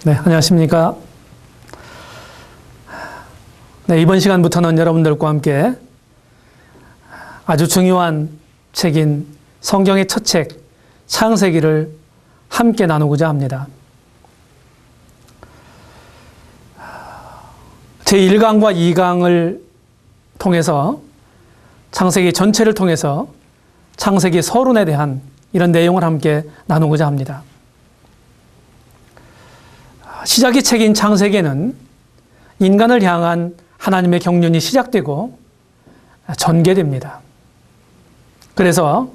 네, 안녕하십니까. 네, 이번 시간부터는 여러분들과 함께 아주 중요한 책인 성경의 첫 책, 창세기를 함께 나누고자 합니다. 제1강과 2강을 통해서 창세기 전체를 통해서 창세기 서론에 대한 이런 내용을 함께 나누고자 합니다. 시작의 책인 창세기에는 인간을 향한 하나님의 경륜이 시작되고 전개됩니다. 그래서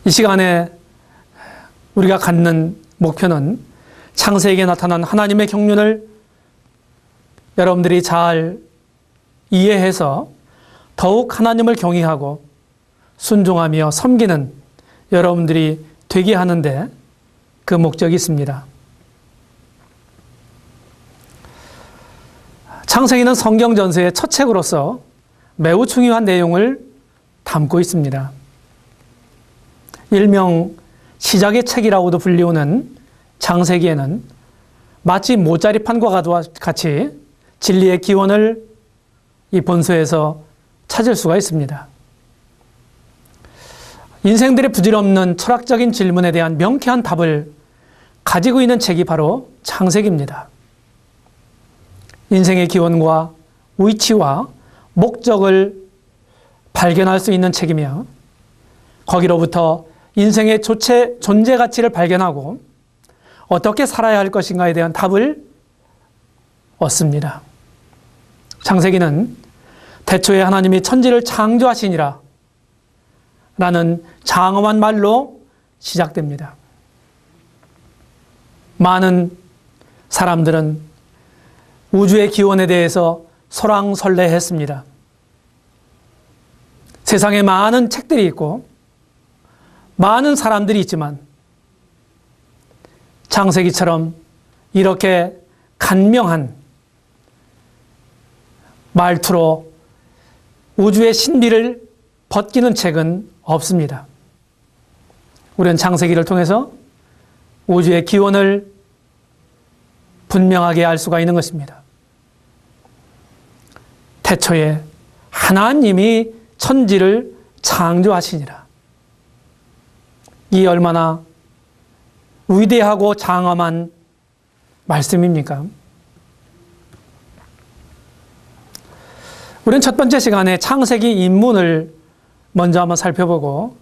이 시간에 우리가 갖는 목표는 창세기에 나타난 하나님의 경륜을 여러분들이 잘 이해해서 더욱 하나님을 경외하고 순종하며 섬기는 여러분들이 되게 하는데 그 목적이 있습니다. 창세기는 성경 전체의 첫 책으로서 매우 중요한 내용을 담고 있습니다. 일명 시작의 책이라고도 불리우는 창세기에는 마치 모짜리판과 같이 진리의 기원을 이 본서에서 찾을 수가 있습니다. 인생들의 부질없는 철학적인 질문에 대한 명쾌한 답을 가지고 있는 책이 바로 창세기입니다. 인생의 기원과 위치와 목적을 발견할 수 있는 책이며 거기로부터 인생의 존재 가치를 발견하고 어떻게 살아야 할 것인가에 대한 답을 얻습니다. 창세기는 태초에 하나님이 천지를 창조하시니라 라는 장엄한 말로 시작됩니다. 많은 사람들은 우주의 기원에 대해서 설왕설래했습니다. 세상에 많은 책들이 있고 많은 사람들이 있지만 창세기처럼 이렇게 간명한 말투로 우주의 신비를 벗기는 책은 없습니다. 우리는 창세기를 통해서 우주의 기원을 분명하게 알 수가 있는 것입니다. 태초에 하나님이 천지를 창조하시니라. 이 얼마나 위대하고 장엄한 말씀입니까? 우리는 첫 번째 시간에 창세기 인문을 먼저 한번 살펴보고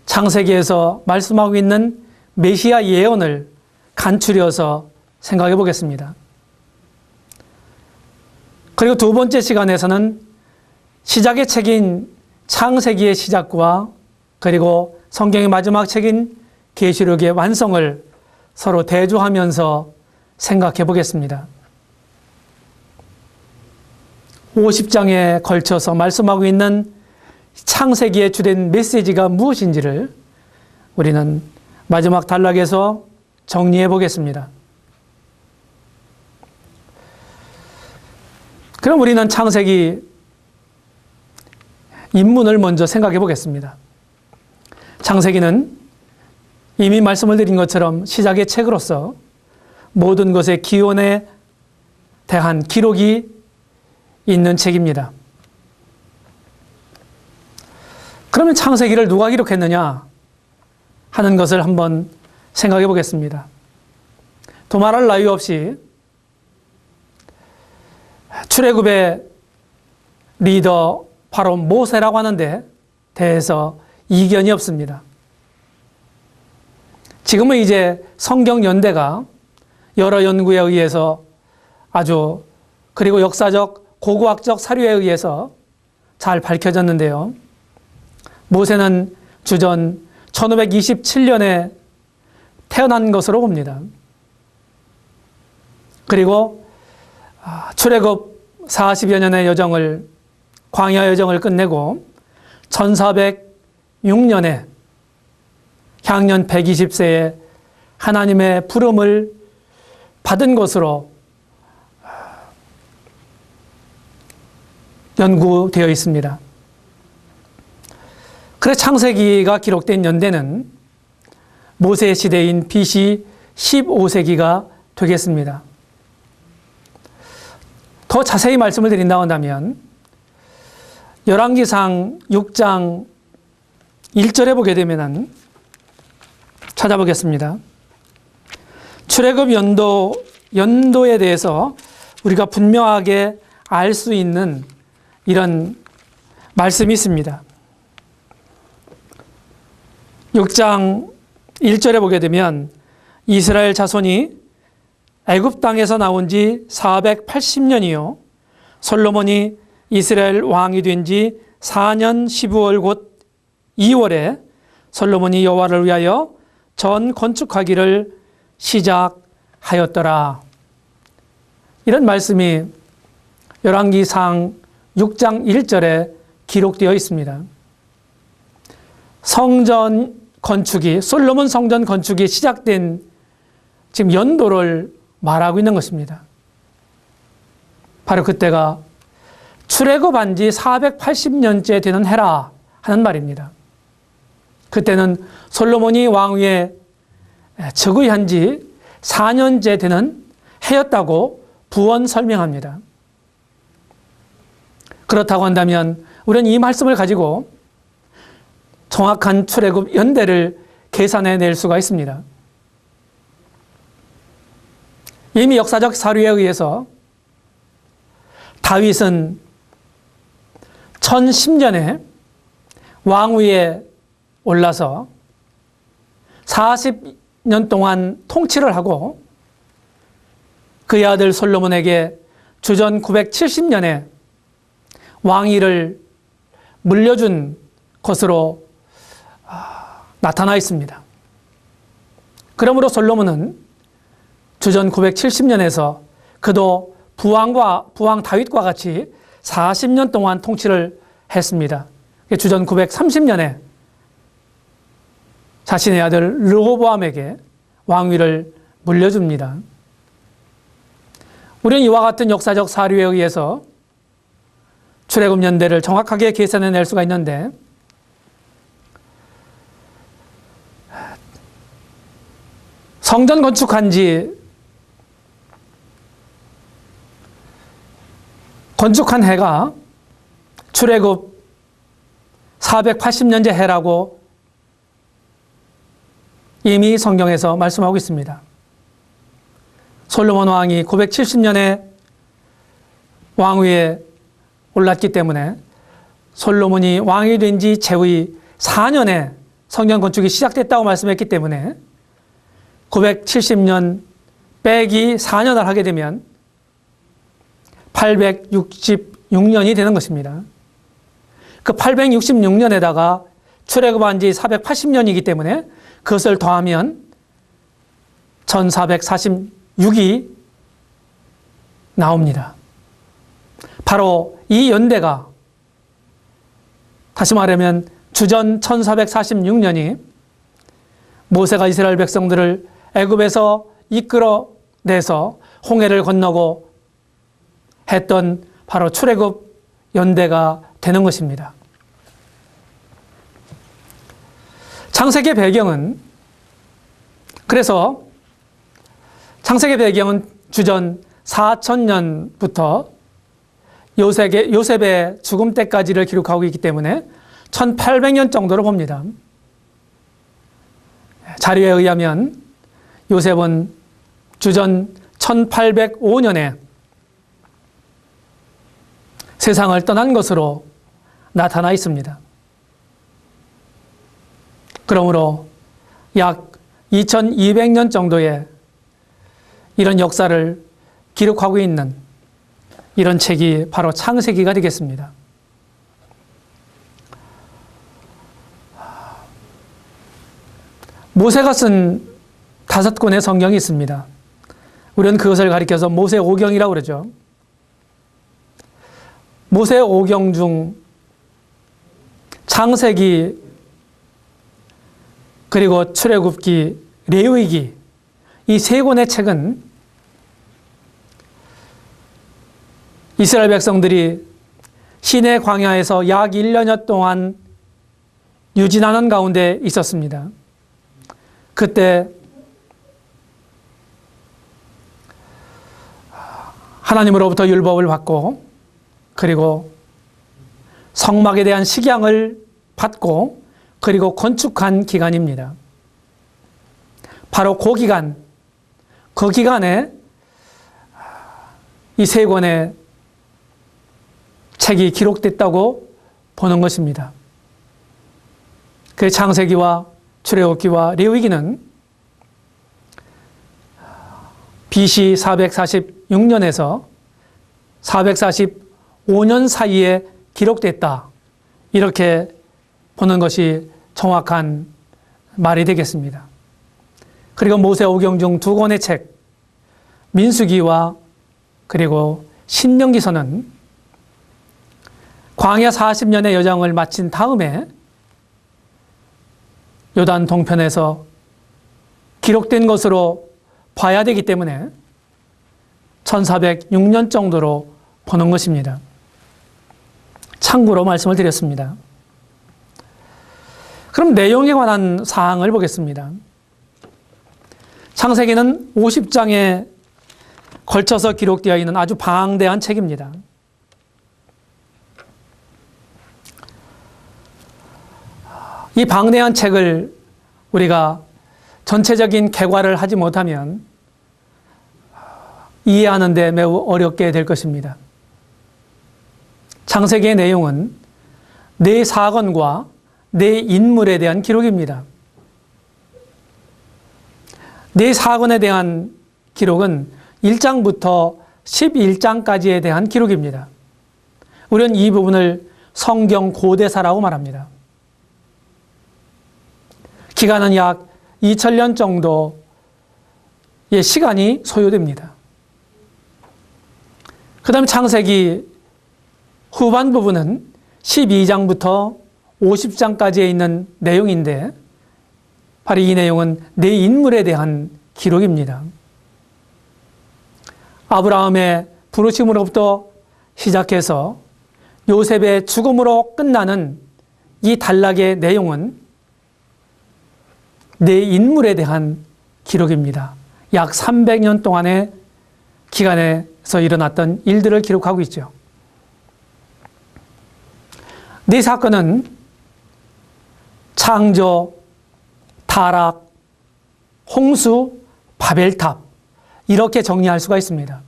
창세기에서 말씀하고 있는 메시아 예언을 간추려서 생각해 보겠습니다. 그리고 두 번째 시간에서는 시작의 책인 창세기의 시작과 그리고 성경의 마지막 책인 계시록의 완성을 서로 대조하면서 생각해 보겠습니다. 50장에 걸쳐서 말씀하고 있는 창세기의 주된 메시지가 무엇인지를 우리는 마지막 단락에서 정리해 보겠습니다. 그럼 우리는 창세기 인문을 먼저 생각해 보겠습니다. 창세기는 이미 말씀을 드린 것처럼 시작의 책으로서 모든 것의 기원에 대한 기록이 있는 책입니다. 그러면 창세기를 누가 기록했느냐 하는 것을 한번 생각해 보겠습니다. 도말할 나위 없이 출애굽의 리더 바로 모세라고 하는데 대해서 이견이 없습니다. 지금은 이제 성경 연대가 여러 연구에 의해서 아주 그리고 역사적 고고학적 사료에 의해서 잘 밝혀졌는데요. 모세는 주전 1527년에 태어난 것으로 봅니다. 그리고 출애굽 40여 년의 여정을 광야 여정을 끝내고 1406년에 향년 120세에 하나님의 부름을 받은 것으로 연구되어 있습니다. 그래서 창세기가 기록된 연대는 모세 시대인 BC 15세기가 되겠습니다. 더 자세히 말씀을 드린다고 한다면 열왕기상 6장 1절에 보게 되면은 찾아보겠습니다. 출애굽 연도에 대해서 우리가 분명하게 알 수 있는 이런 말씀이 있습니다. 6장 1절에 보게 되면 이스라엘 자손이 애굽 땅에서 나온 지 480년이요 솔로몬이 이스라엘 왕이 된 지 4년 12월 곧 2월에 솔로몬이 여호와를 위하여 전 건축하기를 시작하였더라. 이런 말씀이 열왕기상 6장 1절에 기록되어 있습니다. 성전 건축이, 솔로몬 성전 건축이 시작된 지금 연도를 말하고 있는 것입니다. 바로 그때가 출애굽한 지 480년째 되는 해라 하는 말입니다. 그때는 솔로몬이 왕위에 즉위한 지 4년째 되는 해였다고 부언 설명합니다. 그렇다고 한다면 우리는 이 말씀을 가지고 정확한 출애굽 연대를 계산해 낼 수가 있습니다. 이미 역사적 사료에 의해서 다윗은 1010년에 왕위에 올라서 40년 동안 통치를 하고 그의 아들 솔로몬에게 주전 970년에 왕위를 물려준 것으로 나타나 있습니다. 그러므로 솔로몬은 주전 970년에서 그도 부왕 다윗과 같이 40년 동안 통치를 했습니다. 주전 930년에 자신의 아들 르호보암에게 왕위를 물려줍니다. 우리는 이와 같은 역사적 사료에 의해서 출애굽 연대를 정확하게 계산해낼 수가 있는데 성전 건축한 해가 출애굽 480년째 해라고 이미 성경에서 말씀하고 있습니다. 솔로몬 왕이 970년에 왕위에 올랐기 때문에 솔로몬이 왕이 된 지 채의 4년에 성전 건축이 시작됐다고 말씀했기 때문에 970년 빼기 4년을 하게 되면 866년이 되는 것입니다. 그 866년에다가 출애굽한 지 480년이기 때문에 그것을 더하면 1446이 나옵니다. 바로 이 연대가 다시 말하면 주전 1446년이 모세가 이스라엘 백성들을 애굽에서 이끌어내서 홍해를 건너고 했던 바로 출애굽 연대가 되는 것입니다. 창세기 배경은 그래서 창세기 배경은 주전 4000년부터 요셉의 죽음 때까지를 기록하고 있기 때문에 1800년 정도로 봅니다. 자료에 의하면 요셉은 주전 1805년에 세상을 떠난 것으로 나타나 있습니다. 그러므로 약 2200년 정도의 이런 역사를 기록하고 있는 이런 책이 바로 창세기가 되겠습니다. 모세가 쓴 5권의 성경이 있습니다. 우리는 그것을 가리켜서 모세오경이라고 그러죠. 모세오경 중 창세기 그리고 출애굽기, 레위기 이 3권의 책은 이스라엘 백성들이 시내 광야에서 약 1년여 동안 유진하는 가운데 있었습니다. 그때 하나님으로부터 율법을 받고 그리고 성막에 대한 식양을 받고 그리고 건축한 기간입니다. 바로 그 기간에 이 세 권의 책이 기록됐다고 보는 것입니다. 그 창세기와 출애굽기와 레위기는 BC 446년에서 445년 사이에 기록됐다. 이렇게 보는 것이 정확한 말이 되겠습니다. 그리고 모세오경 중 두 권의 책, 민수기와 그리고 신명기서는 광야 40년의 여정을 마친 다음에 요단 동편에서 기록된 것으로 봐야 되기 때문에 1406년 정도로 보는 것입니다. 참고로 말씀을 드렸습니다. 그럼 내용에 관한 사항을 보겠습니다. 창세기는 50장에 걸쳐서 기록되어 있는 아주 방대한 책입니다. 이 방대한 책을 우리가 전체적인 개괄을 하지 못하면 이해하는 데 매우 어렵게 될 것입니다. 창세기의 내용은 네 사건과 네 인물에 대한 기록입니다. 네 사건에 대한 기록은 1장부터 11장까지에 대한 기록입니다. 우리는 이 부분을 성경 고대사라고 말합니다. 기간은 약 2000년 정도의 시간이 소요됩니다. 그 다음에 창세기 후반 부분은 12장부터 50장까지에 있는 내용인데 바로 이 내용은 네 인물에 대한 기록입니다. 아브라함의 부르심으로부터 시작해서 요셉의 죽음으로 끝나는 이 단락의 내용은 네 인물에 대한 기록입니다. 약 300년 동안의 기간에서 일어났던 일들을 기록하고 있죠. 네 사건은 창조, 타락, 홍수, 바벨탑 이렇게 정리할 수가 있습니다.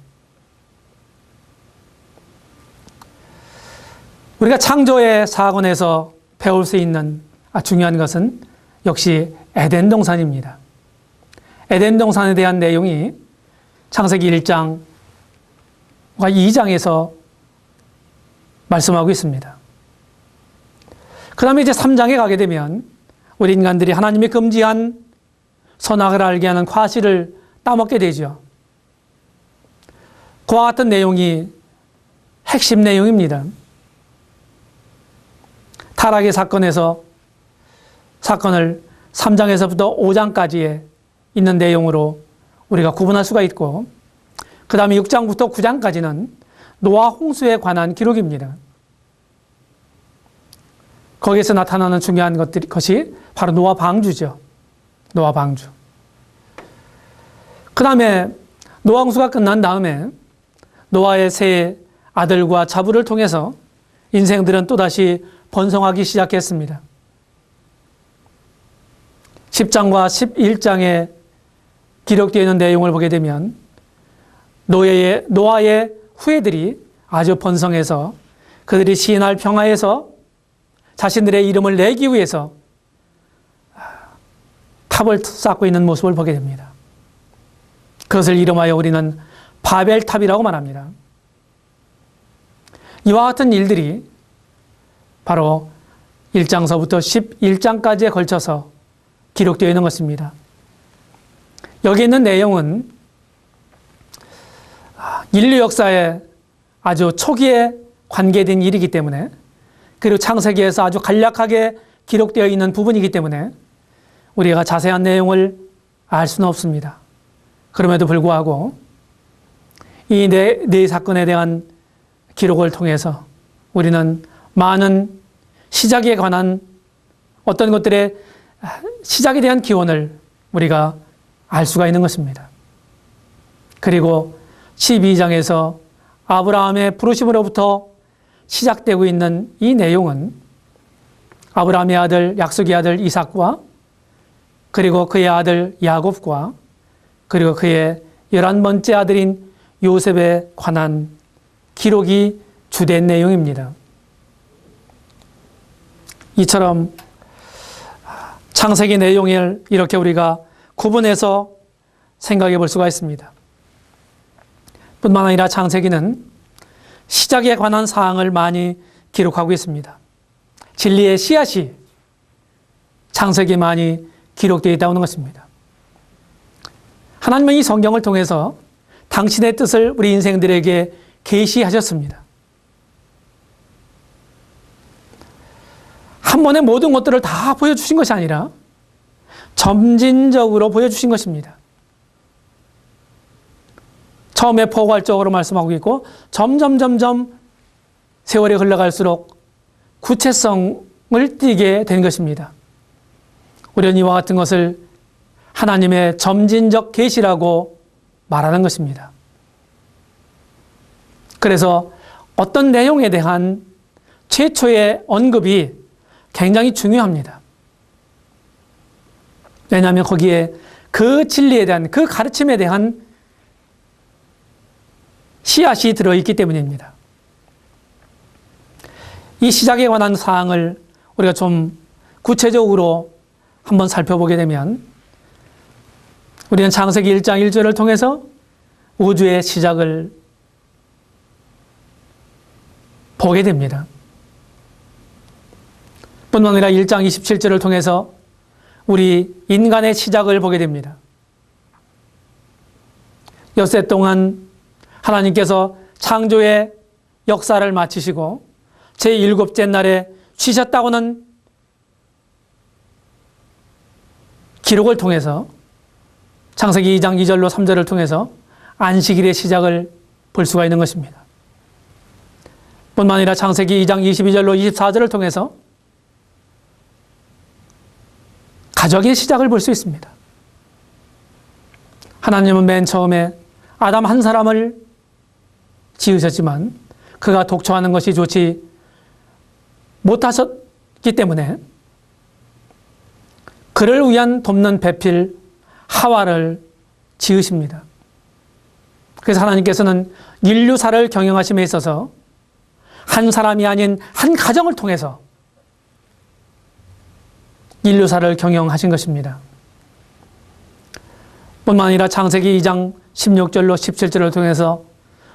우리가 창조의 사건에서 배울 수 있는 중요한 것은 역시 에덴 동산입니다. 에덴 동산에 대한 내용이 창세기 1장과 2장에서 말씀하고 있습니다. 그 다음에 이제 3장에 가게 되면 우리 인간들이 하나님이 금지한 선악을 알게 하는 과실을 따먹게 되죠. 그와 같은 내용이 핵심 내용입니다. 타락의 사건을 3장에서부터 5장까지에 있는 내용으로 우리가 구분할 수가 있고 그 다음에 6장부터 9장까지는 노아 홍수에 관한 기록입니다. 거기에서 나타나는 중요한 것이 바로 노아 방주죠. 노아 방주. 그 다음에 노아 홍수가 끝난 다음에 노아의 세 아들과 자부를 통해서 인생들은 또다시 번성하기 시작했습니다. 10장과 11장에 기록되어 있는 내용을 보게 되면 노아의 후예들이 아주 번성해서 그들이 시인할 평화에서 자신들의 이름을 내기 위해서 탑을 쌓고 있는 모습을 보게 됩니다. 그것을 이름하여 우리는 바벨탑이라고 말합니다. 이와 같은 일들이 바로 1장서부터 11장까지에 걸쳐서 기록되어 있는 것입니다. 여기 있는 내용은 인류 역사의 아주 초기에 관계된 일이기 때문에 그리고 창세기에서 아주 간략하게 기록되어 있는 부분이기 때문에 우리가 자세한 내용을 알 수는 없습니다. 그럼에도 불구하고 이 네 사건에 대한 기록을 통해서 우리는 많은 시작에 관한 어떤 것들의 시작에 대한 기원을 우리가 알 수가 있는 것입니다. 그리고 12장에서 아브라함의 부르심으로부터 시작되고 있는 이 내용은 아브라함의 아들, 약속의 아들 이삭과 그리고 그의 아들 야곱과 그리고 그의 11번째 아들인 요셉에 관한 기록이 주된 내용입니다. 이처럼 창세기 내용을 이렇게 우리가 구분해서 생각해 볼 수가 있습니다. 뿐만 아니라 창세기는 시작에 관한 사항을 많이 기록하고 있습니다. 진리의 씨앗이 창세기에 많이 기록되어 있다는 것입니다. 하나님은 이 성경을 통해서 당신의 뜻을 우리 인생들에게 계시하셨습니다. 한 번에 모든 것들을 다 보여주신 것이 아니라 점진적으로 보여주신 것입니다. 처음에 포괄적으로 말씀하고 있고 점점 세월이 흘러갈수록 구체성을 띠게 된 것입니다. 우리는 이와 같은 것을 하나님의 점진적 계시라고 말하는 것입니다. 그래서 어떤 내용에 대한 최초의 언급이 굉장히 중요합니다. 왜냐하면 거기에 그 진리에 대한, 그 가르침에 대한 씨앗이 들어있기 때문입니다. 이 시작에 관한 사항을 우리가 좀 구체적으로 한번 살펴보게 되면 우리는 창세기 1장 1절을 통해서 우주의 시작을 보게 됩니다. 뿐만 아니라 1장 27절을 통해서 우리 인간의 시작을 보게 됩니다. 엿새 동안 하나님께서 창조의 역사를 마치시고 제7째 날에 쉬셨다고는 기록을 통해서 창세기 2장 2절로 3절을 통해서 안식일의 시작을 볼 수가 있는 것입니다. 뿐만 아니라 창세기 2장 22절로 24절을 통해서 가정의 시작을 볼 수 있습니다. 하나님은 맨 처음에 아담 한 사람을 지으셨지만 그가 독초하는 것이 좋지 못하셨기 때문에 그를 위한 돕는 배필 하와를 지으십니다. 그래서 하나님께서는 인류사를 경영하심에 있어서 한 사람이 아닌 한 가정을 통해서 인류사를 경영하신 것입니다. 뿐만 아니라 창세기 2장 16절로 17절을 통해서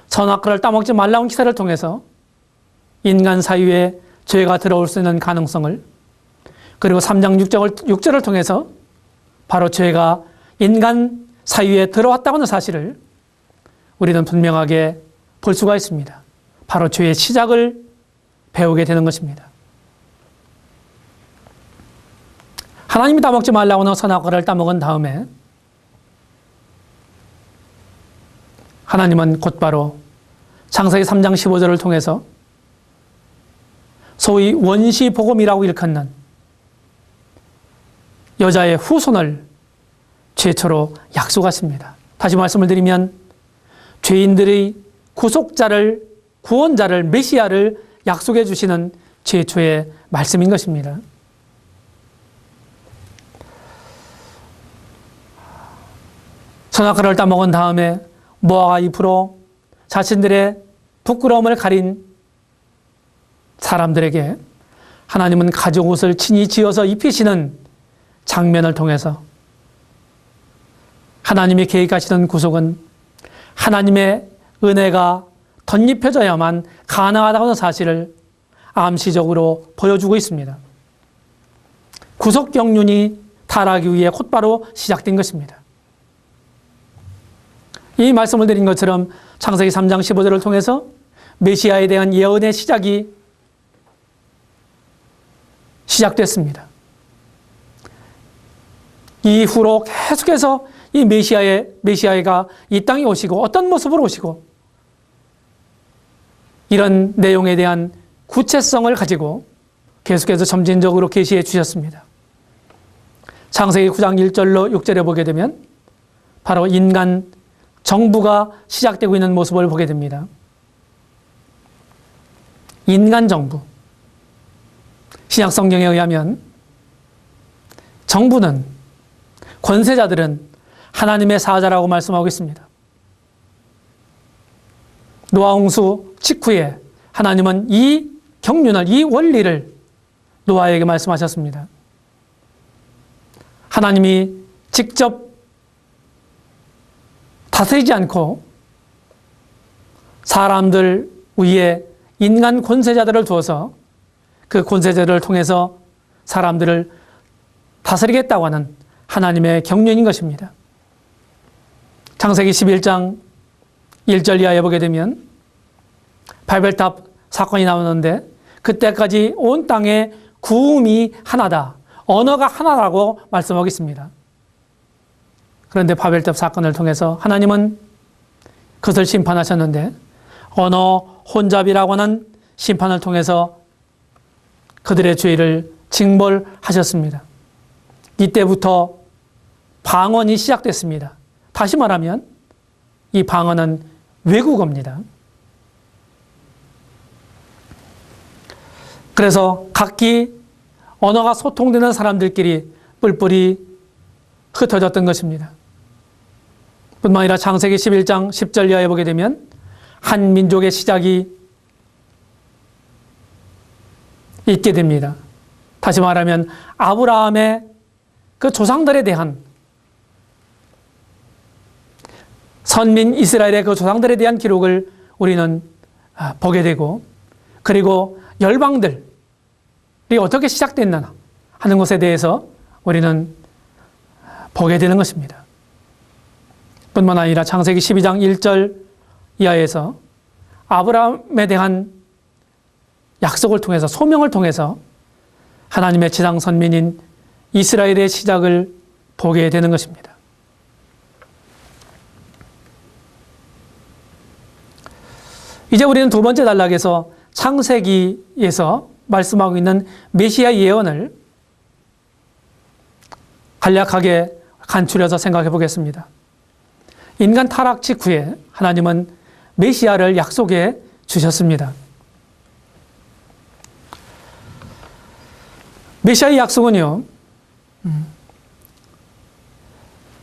선악과를 따먹지 말라는 기사를 통해서 인간 사이에 죄가 들어올 수 있는 가능성을, 그리고 3장 6절을 통해서 바로 죄가 인간 사이에 들어왔다고 하는 사실을 우리는 분명하게 볼 수가 있습니다. 바로 죄의 시작을 배우게 되는 것입니다. 하나님이 따먹지 말라고 하는 선악과를 따먹은 다음에 하나님은 곧바로 창세기 3장 15절을 통해서 소위 원시복음이라고 일컫는 여자의 후손을 최초로 약속하십니다. 다시 말씀을 드리면 죄인들의 구속자를, 구원자를, 메시아를 약속해 주시는 최초의 말씀인 것입니다. 선악과를 따먹은 다음에 모아가 잎으로 자신들의 부끄러움을 가린 사람들에게 하나님은 가죽옷을 친히 지어서 입히시는 장면을 통해서 하나님이 계획하시는 구속은 하나님의 은혜가 덧입혀져야만 가능하다고 하는 사실을 암시적으로 보여주고 있습니다. 구속 경륜이 타락하기 위해 곧바로 시작된 것입니다. 이 말씀을 드린 것처럼 창세기 3장 15절을 통해서 메시아에 대한 예언의 시작이 시작됐습니다. 이후로 계속해서 이 메시아가 이 땅에 오시고 어떤 모습으로 오시고 이런 내용에 대한 구체성을 가지고 계속해서 점진적으로 계시해 주셨습니다. 창세기 9장 1절로 6절에 보게 되면 바로 인간 정부가 시작되고 있는 모습을 보게 됩니다. 인간 정부. 신약 성경에 의하면 정부는, 권세자들은 하나님의 사자라고 말씀하고 있습니다. 노아 홍수 직후에 하나님은 이 경륜을, 이 원리를 노아에게 말씀하셨습니다. 하나님이 직접 다스리지 않고 사람들 위에 인간 권세자들을 두어서 그 권세자들을 통해서 사람들을 다스리겠다고 하는 하나님의 경륜인 것입니다. 창세기 11장 1절 이하에 보게 되면 바벨탑 사건이 나오는데 그때까지 온 땅에 구음이 하나다, 언어가 하나라고 말씀하고 있습니다. 그런데 바벨탑 사건을 통해서 하나님은 그것을 심판하셨는데 언어 혼잡이라고 하는 심판을 통해서 그들의 죄를 징벌하셨습니다. 이때부터 방언이 시작됐습니다. 다시 말하면 이 방언은 외국어입니다. 그래서 각기 언어가 소통되는 사람들끼리 뿔뿔이 흩어졌던 것입니다. 뿐만 아니라 창세기 11장 10절 이하에 보게 되면 한 민족의 시작이 있게 됩니다. 다시 말하면 아브라함의 그 조상들에 대한, 선민 이스라엘의 그 조상들에 대한 기록을 우리는 보게 되고, 그리고 열방들이 어떻게 시작됐나 하는 것에 대해서 우리는 보게 되는 것입니다. 뿐만 아니라 창세기 12장 1절 이하에서 아브라함에 대한 약속을 통해서, 소명을 통해서 하나님의 지상 선민인 이스라엘의 시작을 보게 되는 것입니다. 이제 우리는 두 번째 단락에서 창세기에서 말씀하고 있는 메시아 예언을 간략하게 간추려서 생각해 보겠습니다. 인간 타락 직후에 하나님은 메시아를 약속해 주셨습니다. 메시아의 약속은요,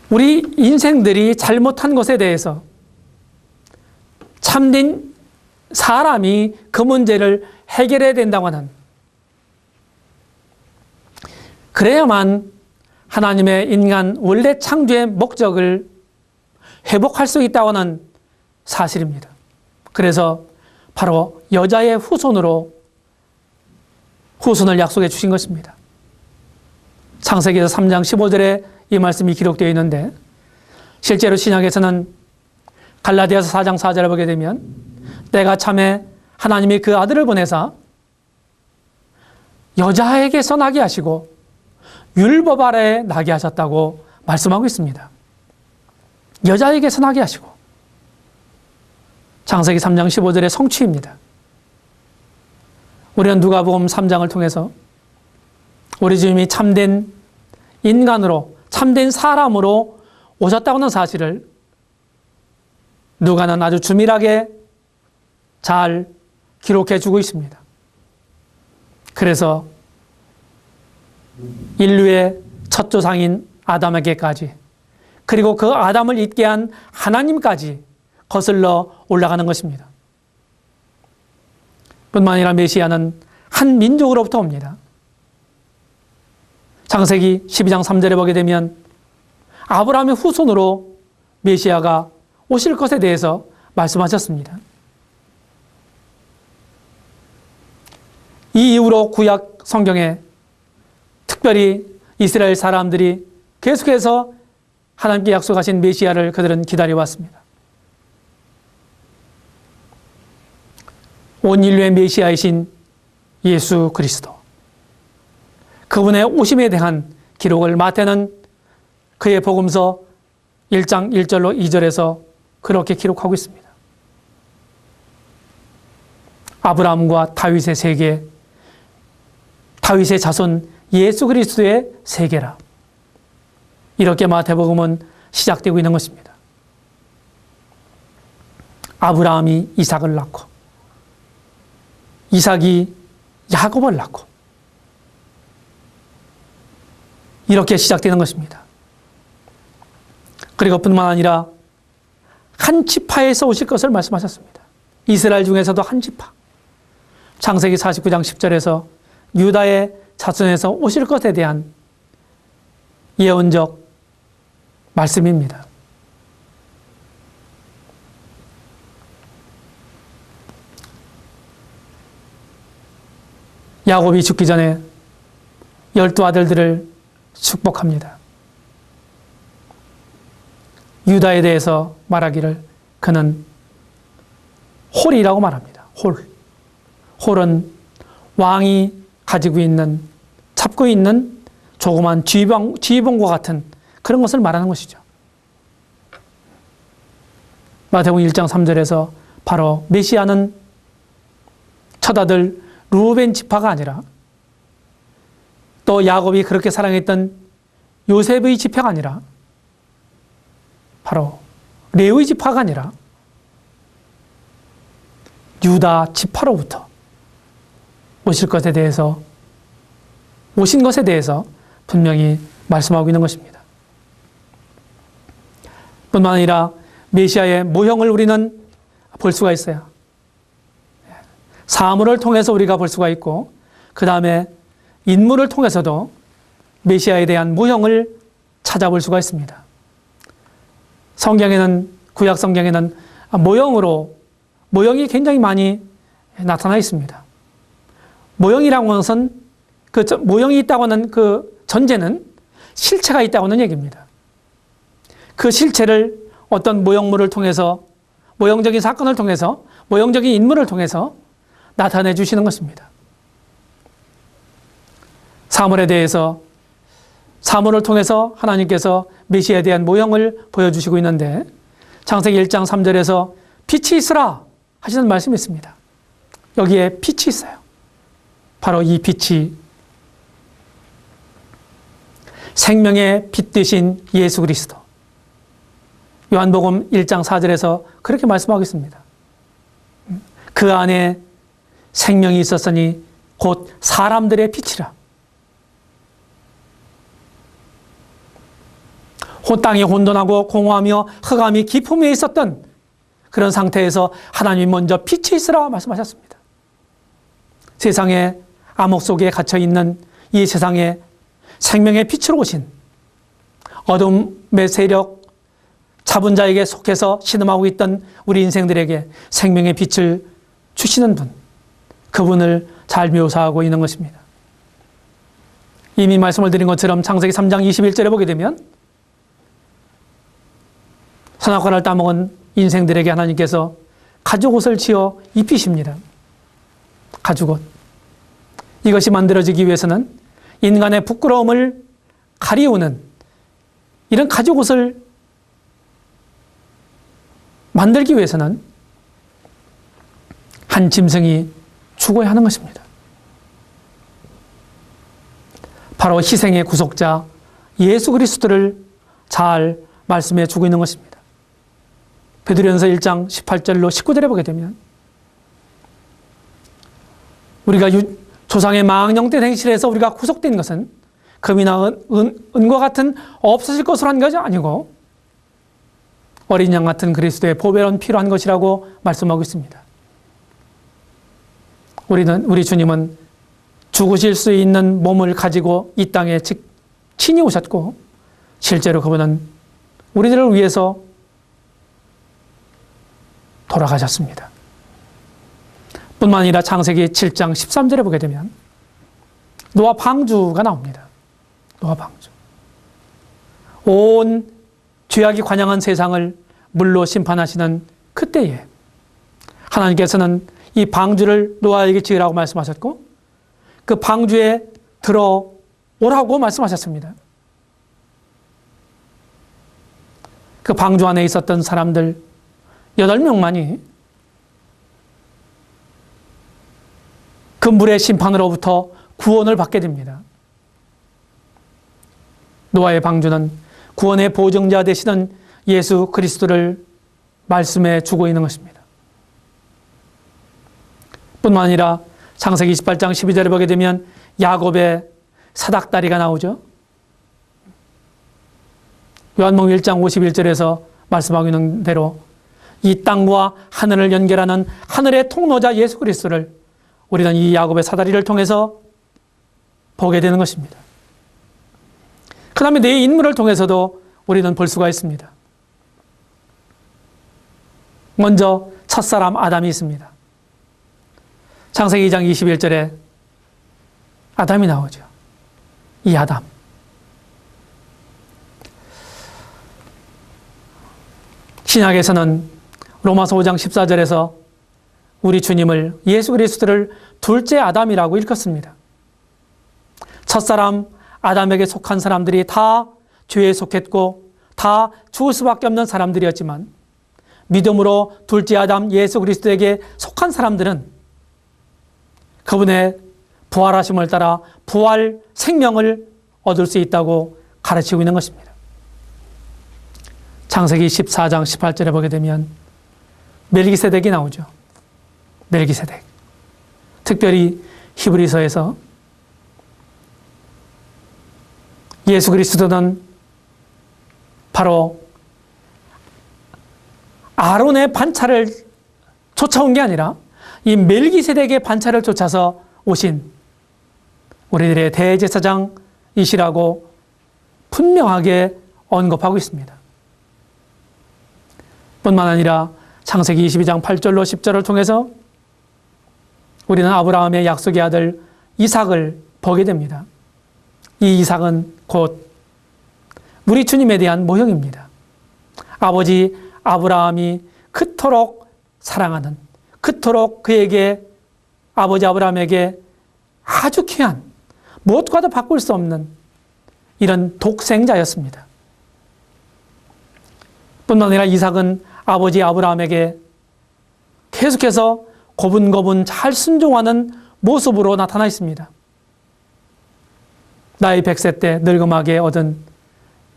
우리 인생들이 잘못한 것에 대해서 참된 사람이 그 문제를 해결해야 된다고 하는, 그래야만 하나님의 인간 원래 창조의 목적을 회복할 수 있다고 하는 사실입니다. 그래서 바로 여자의 후손을 약속해 주신 것입니다. 창세기에서 3장 15절에 이 말씀이 기록되어 있는데, 실제로 신약에서는 갈라디아서 4장 4절을 보게 되면 때가 참에 하나님이 그 아들을 보내사 여자에게서 나게 하시고 율법 아래에 나게 하셨다고 말씀하고 있습니다. 여자에게서 나게 하시고, 창세기 3장 15절의 성취입니다. 우리는 누가복음 3장을 통해서 우리 주님이 참된 인간으로, 참된 사람으로 오셨다고 하는 사실을 누가는 아주 주밀하게 잘 기록해 주고 있습니다. 그래서 인류의 첫 조상인 아담에게까지, 그리고 그 아담을 있게 한 하나님까지 거슬러 올라가는 것입니다. 뿐만 아니라 메시아는 한 민족으로부터 옵니다. 창세기 12장 3절에 보게 되면 아브라함의 후손으로 메시아가 오실 것에 대해서 말씀하셨습니다. 이 이후로 구약 성경에 특별히 이스라엘 사람들이 계속해서 하나님께 약속하신 메시아를 그들은 기다려왔습니다. 온 인류의 메시아이신 예수 그리스도, 그분의 오심에 대한 기록을 마태는 그의 복음서 1장 1절로 2절에서 그렇게 기록하고 있습니다. 아브라함과 다윗의 세계, 다윗의 자손 예수 그리스도의 세계라, 이렇게 마태복음은 시작되고 있는 것입니다. 아브라함이 이삭을 낳고 이삭이 야곱을 낳고 이렇게 시작되는 것입니다. 그리고 뿐만 아니라 한 지파에서 오실 것을 말씀하셨습니다. 이스라엘 중에서도 한 지파. 창세기 49장 10절에서 유다의 자손에서 오실 것에 대한 예언적 말씀입니다. 야곱이 죽기 전에 12아들들을 축복합니다. 유다에 대해서 말하기를 그는 홀이라고 말합니다. 홀은 왕이 가지고 있는, 잡고 있는 조그만 쥐봉과 같은 그런 것을 말하는 것이죠. 마태복음 1장 3절에서 바로 메시아는 첫 아들 루벤 지파가 아니라 또 야곱이 그렇게 사랑했던 요셉의 지파가 아니라 바로 레위 지파가 아니라 유다 지파로부터 오신 것에 대해서 분명히 말씀하고 있는 것입니다. 뿐만 아니라 메시아의 모형을 우리는 볼 수가 있어요. 사물을 통해서 우리가 볼 수가 있고 그 다음에 인물을 통해서도 메시아에 대한 모형을 찾아볼 수가 있습니다. 성경에는, 구약 성경에는 모형이 굉장히 많이 나타나 있습니다. 모형이라고 하는 것은 모형이 있다고 하는 그 전제는 실체가 있다고 하는 얘기입니다. 그 실체를 어떤 모형물을 통해서, 모형적인 사건을 통해서, 모형적인 인물을 통해서 나타내 주시는 것입니다. 사물을 통해서 하나님께서 메시아에 대한 모형을 보여주시고 있는데 창세기 1장 3절에서 빛이 있으라 하시는 말씀이 있습니다. 여기에 빛이 있어요. 바로 이 빛이 생명의 빛 되신 예수 그리스도. 요한복음 1장 4절에서 그렇게 말씀하고 있습니다. 그 안에 생명이 있었으니 곧 사람들의 빛이라. 땅이 혼돈하고 공허하며 흑암이 깊음에 있었던 그런 상태에서 하나님이 먼저 빛이 있으라 말씀하셨습니다. 세상의 암흑 속에 갇혀있는 이 세상에 생명의 빛으로 오신 어둠의 세력, 잡은 자에게 속해서 신음하고 있던 우리 인생들에게 생명의 빛을 주시는 분, 그분을 잘 묘사하고 있는 것입니다. 이미 말씀을 드린 것처럼 창세기 3장 21절에 보게 되면 선악과를 따먹은 인생들에게 하나님께서 가죽옷을 지어 입히십니다. 가죽옷. 이것이 만들어지기 위해서는 인간의 부끄러움을 가리우는 이런 가죽옷을 만들기 위해서는 한 짐승이 죽어야 하는 것입니다. 바로 희생의 구속자 예수 그리스도를 잘 말씀해 주고 있는 것입니다. 베드로전서 1장 18절로 19절에 보게 되면 우리가 조상의 망령된 행실에서 우리가 구속된 것은 금이나 은과 같은 없어질 것으로 한 것이 아니고 어린 양 같은 그리스도의 보배로운 피로 한 것이라고 말씀하고 있습니다. 우리 주님은 죽으실 수 있는 몸을 가지고 이 땅에 친히 오셨고 실제로 그분은 우리들을 위해서 돌아가셨습니다. 뿐만 아니라 창세기 7장 13절에 보게 되면 노아 방주가 나옵니다. 노아 방주. 온 죄악이 관영한 세상을 물로 심판하시는 그때에 하나님께서는 이 방주를 노아에게 지으라고 말씀하셨고 그 방주에 들어오라고 말씀하셨습니다. 그 방주 안에 있었던 사람들 8명만이 그 물의 심판으로부터 구원을 받게 됩니다. 노아의 방주는 구원의 보증자 되시는 예수 그리스도를 말씀해 주고 있는 것입니다. 뿐만 아니라 창세기 28장 12절에 보게 되면 야곱의 사닥다리가 나오죠. 요한복음 1장 51절에서 말씀하고 있는 대로 이 땅과 하늘을 연결하는 하늘의 통로자 예수 그리스도를 우리는 이 야곱의 사다리를 통해서 보게 되는 것입니다. 그 다음에 네 인물을 통해서도 우리는 볼 수가 있습니다. 먼저 첫사람 아담이 있습니다. 창세기 2장 21절에 아담이 나오죠. 이 아담. 신약에서는 로마서 5장 14절에서 우리 주님을 예수 그리스도를 둘째 아담이라고 일컫습니다. 첫사람 아담에게 속한 사람들이 다 죄에 속했고 다 죽을 수밖에 없는 사람들이었지만 믿음으로 둘째 아담 예수 그리스도에게 속한 사람들은 그분의 부활하심을 따라 부활 생명을 얻을 수 있다고 가르치고 있는 것입니다. 창세기 14장 18절에 보게 되면 멜기세덱이 나오죠. 멜기세덱. 특별히 히브리서에서 예수 그리스도는 바로 아론의 반차를 쫓아온 게 아니라 이 멜기세덱의 반차를 쫓아서 오신 우리들의 대제사장이시라고 분명하게 언급하고 있습니다. 뿐만 아니라 창세기 22장 8절로 10절을 통해서 우리는 아브라함의 약속의 아들 이삭을 보게 됩니다. 이 이삭은 곧 우리 주님에 대한 모형입니다. 아버지 아브라함이 그토록 사랑하는, 그토록 그에게, 아버지 아브라함에게 아주 귀한, 무엇과도 바꿀 수 없는 이런 독생자였습니다. 뿐만 아니라 이삭은 아버지 아브라함에게 계속해서 고분고분 잘 순종하는 모습으로 나타나 있습니다. 나이 100세 때 늙음하게 얻은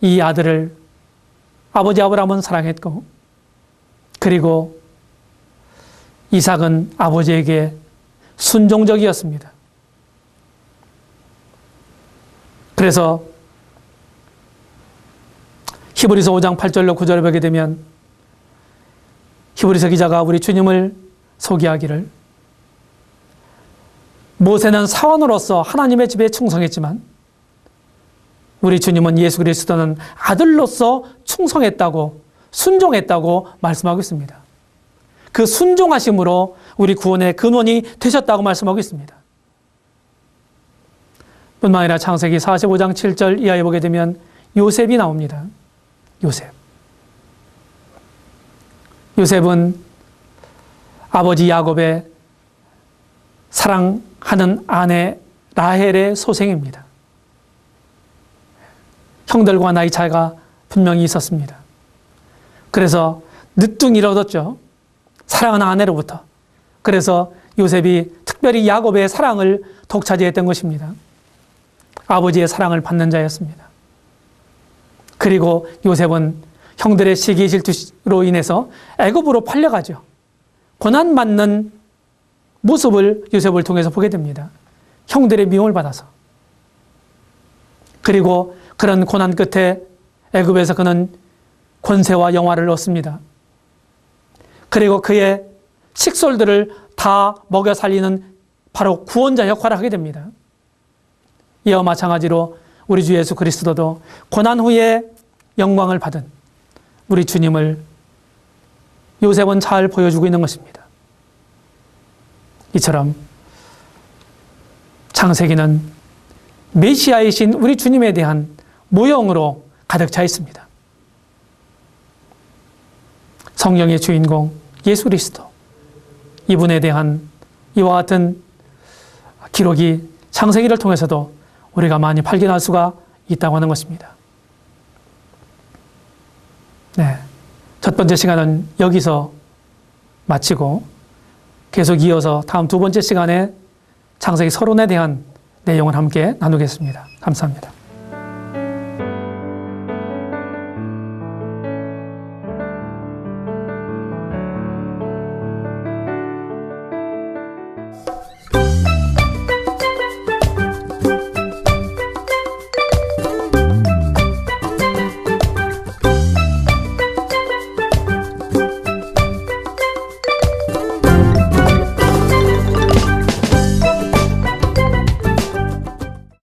이 아들을 아버지 아브라함은 사랑했고, 그리고 이삭은 아버지에게 순종적이었습니다. 그래서 히브리서 5장 8절로 9절을 보게 되면 히브리서 기자가 우리 주님을 소개하기를, 모세는 사원으로서 하나님의 집에 충성했지만 우리 주님은 예수 그리스도는 아들로서 충성했다고, 순종했다고 말씀하고 있습니다. 그 순종하심으로 우리 구원의 근원이 되셨다고 말씀하고 있습니다. 뿐만 아니라 창세기 45장 7절 이하에 보게 되면 요셉이 나옵니다. 요셉은 아버지 야곱의 사랑하는 아내 라헬의 소생입니다. 형들과 나이 차이가 분명히 있었습니다. 그래서 늦둥이를 얻었죠. 사랑하는 아내로부터. 그래서 요셉이 특별히 야곱의 사랑을 독차지했던 것입니다. 아버지의 사랑을 받는 자였습니다. 그리고 요셉은 형들의 시기 질투로 인해서 애굽으로 팔려가죠. 고난받는 모습을 요셉을 통해서 보게 됩니다. 형들의 미움을 받아서. 그리고 그런 고난 끝에 애굽에서 그는 권세와 영화를 얻습니다. 그리고 그의 식솔들을 다 먹여 살리는 바로 구원자 역할을 하게 됩니다. 이와 마찬가지로 우리 주 예수 그리스도도 고난 후에 영광을 받은 우리 주님을 요셉은 잘 보여주고 있는 것입니다. 이처럼 창세기는 메시아이신 우리 주님에 대한 모형으로 가득 차 있습니다. 성령의 주인공 예수 그리스도, 이분에 대한 이와 같은 기록이 창세기를 통해서도 우리가 많이 발견할 수가 있다고 하는 것입니다. 네, 첫 번째 시간은 여기서 마치고 계속 이어서 다음 두 번째 시간에 창세기 서론에 대한 내용을 함께 나누겠습니다. 감사합니다.